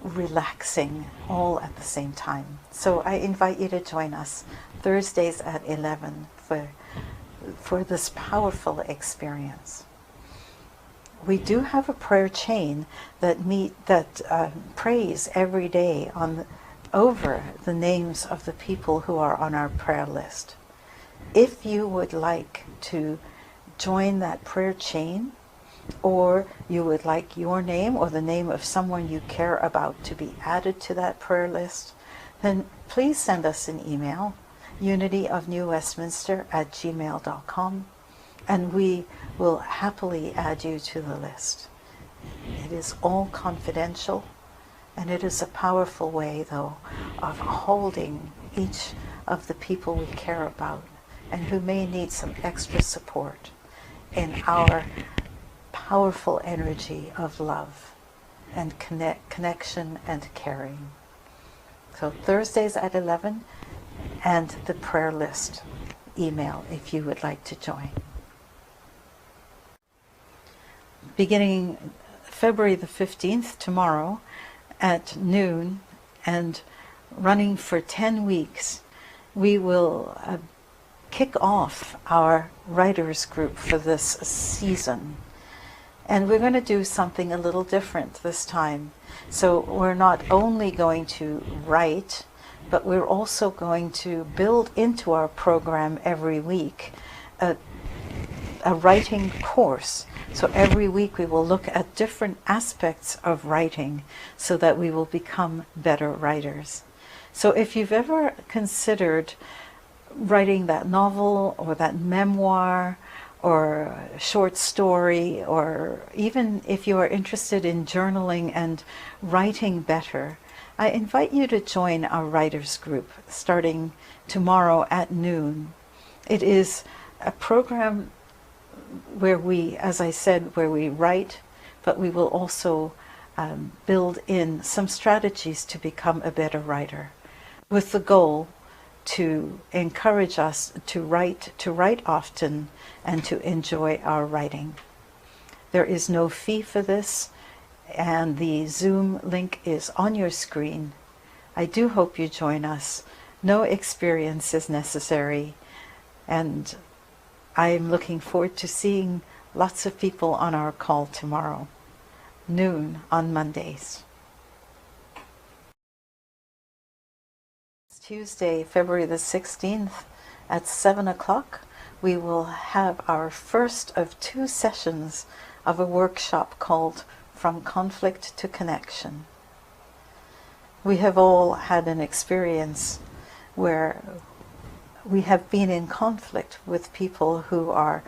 relaxing all at the same time. So I invite you to join us Thursdays at 11 for this powerful experience. We do have a prayer chain that prays every day over the names of the people who are on our prayer list. If you would like to join that prayer chain, or you would like your name or the name of someone you care about to be added to that prayer list, then please send us an email, unityofnewwestminster@gmail.com, and we will happily add you to the list. It is all confidential, and it is a powerful way, though, of holding each of the people we care about and who may need some extra support in our powerful energy of love and connection and caring. So Thursdays at 11, and the prayer list email if you would like to join. beginning February the 15th, tomorrow, at noon, and running for 10 weeks, we will kick off our writers group for this season. And we're going to do something a little different this time. So we're not only going to write, but we're also going to build into our program every week a writing course. So every week we will look at different aspects of writing so that we will become better writers. So if you've ever considered writing that novel or that memoir or short story, or even if you are interested in journaling and writing better, I invite you to join our writers group starting tomorrow at noon. It is a program where we, as I said, where we write, but we will also build in some strategies to become a better writer, with the goal to encourage us to write often, and to enjoy our writing. There is no fee for this, and the Zoom link is on your screen. I do hope you join us. No experience is necessary, and I'm looking forward to seeing lots of people on our call tomorrow, noon on Mondays. Tuesday, February the 16th at 7 o'clock, we will have our first of 2 sessions of a workshop called From Conflict to Connection. We have all had an experience where we have been in conflict with people who are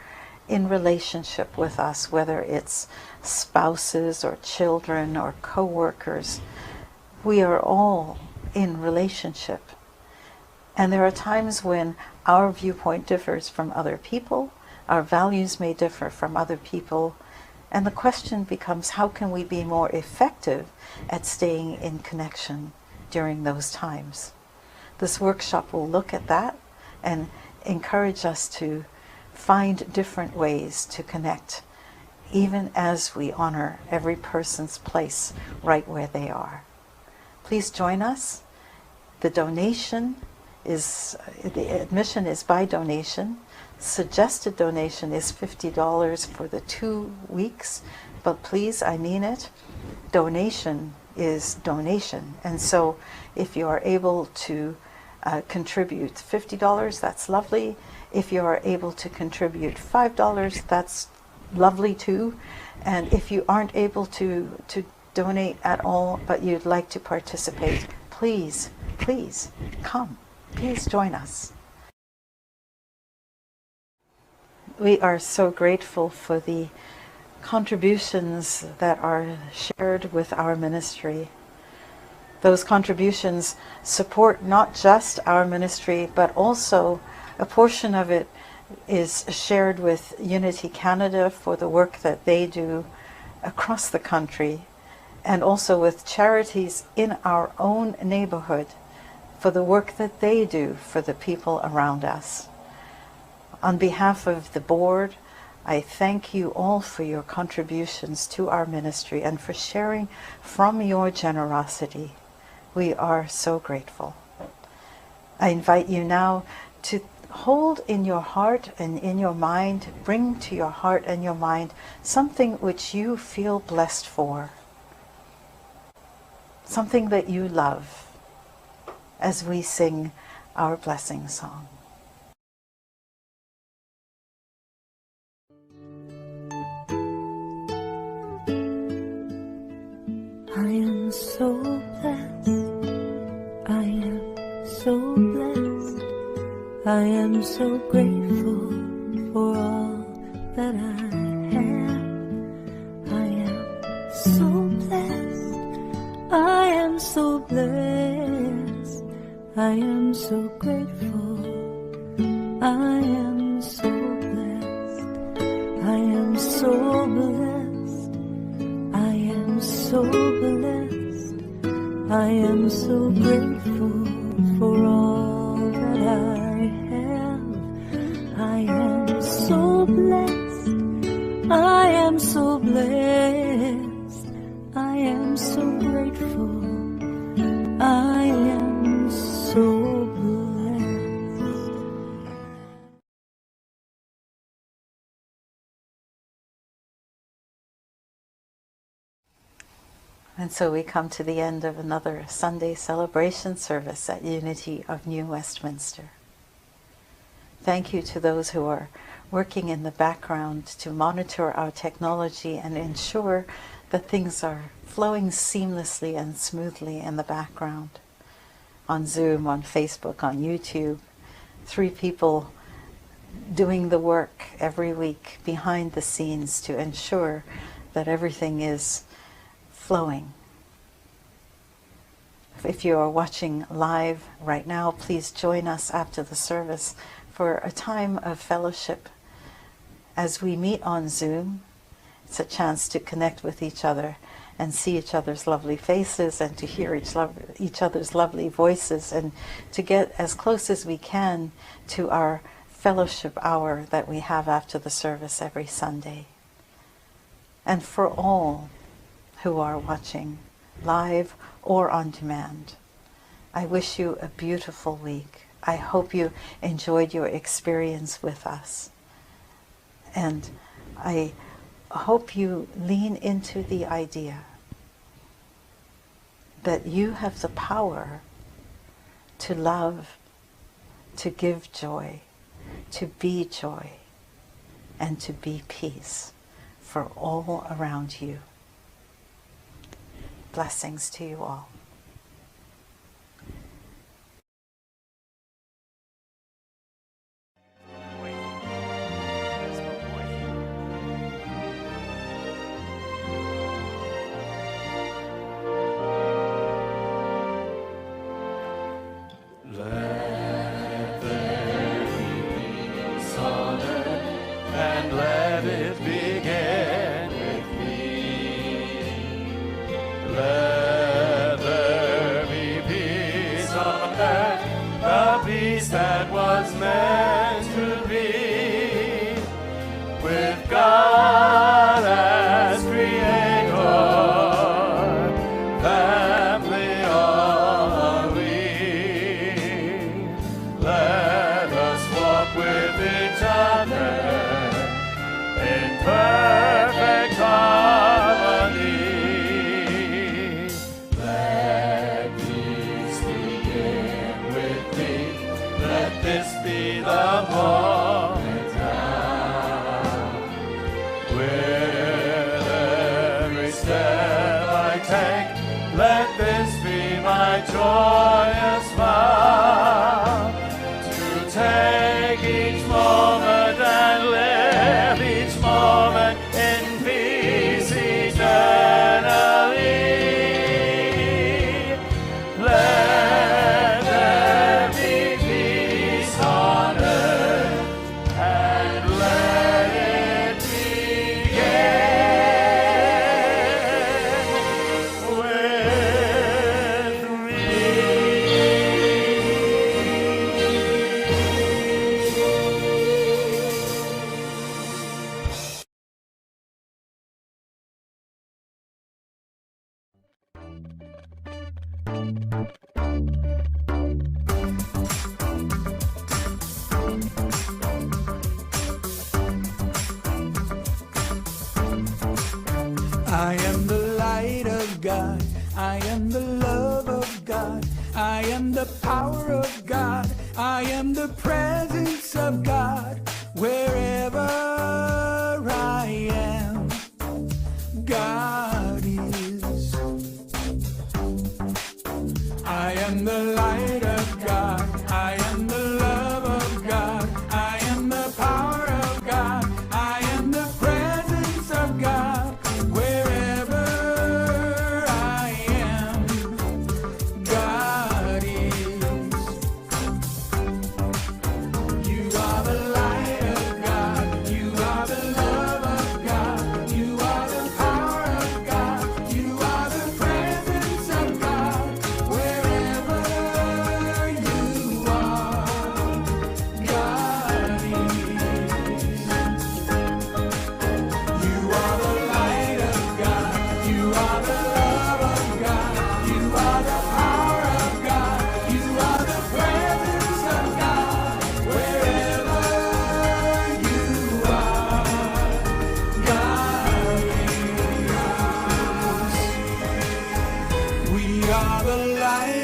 in relationship with us, whether it's spouses or children or co-workers. We are all in relationship. And there are times when our viewpoint differs from other people, our values may differ from other people, and the question becomes, how can we be more effective at staying in connection during those times? This workshop will look at that and encourage us to find different ways to connect, even as we honor every person's place right where they are. Please join us. The admission is by donation. Suggested donation is $50 for the 2 weeks, but please, I mean it, donation is donation. And so if you are able to contribute $50, that's lovely. If you are able to contribute $5, that's lovely too. And if you aren't able to donate at all, but you'd like to participate, please come. Please join us. We are so grateful for the contributions that are shared with our ministry. Those contributions support not just our ministry, but also a portion of it is shared with Unity Canada for the work that they do across the country, and also with charities in our own neighborhood for the work that they do for the people around us. On behalf of the board, I thank you all for your contributions to our ministry and for sharing from your generosity. We are so grateful. I invite you now to hold in your heart and in your mind, bring to your heart and your mind something which you feel blessed for, something that you love, as we sing our blessing song. I am so blessed, I am so blessed, I am so grateful for all that I have. I am so blessed, I am so blessed, I am so grateful, I am so blessed, I am so blessed, I am so blessed, I am so grateful for all that I have. I am so blessed, I am so blessed, And so we come to the end of another Sunday celebration service at Unity of New Westminster. Thank you to those who are working in the background to monitor our technology and ensure that things are flowing seamlessly and smoothly in the background. On Zoom, on Facebook, on YouTube, 3 people doing the work every week behind the scenes to ensure that everything is flowing. If you are watching live right now, please join us after the service for a time of fellowship. As we meet on Zoom, it's a chance to connect with each other and see each other's lovely faces and to hear each other's lovely voices and to get as close as we can to our fellowship hour that we have after the service every Sunday. And for all who are watching live or on demand, I wish you a beautiful week. I hope you enjoyed your experience with us. And I hope you lean into the idea that you have the power to love, to give joy, to be joy, and to be peace for all around you. Blessings to you all. That was meant to be with God as creator, family all we. Let us walk with each other in perfect harmony. Let peace begin with me. Let this be the moment now, with every step I take, let this be my joyous vow, to take each moment and live each moment in peace eternally. Let there be peace on earth, and let it begin with me. I am the light of God. I am the love of God. I am the power of God. I am the presence of God. Wherever I am, God is. I am the light of God. I am the love of God. I am the power of God. I am the presence of God. Wherever I am, God is. You are the light of God. You are the love of God. You are the power of God. You are the presence of God. Wherever the light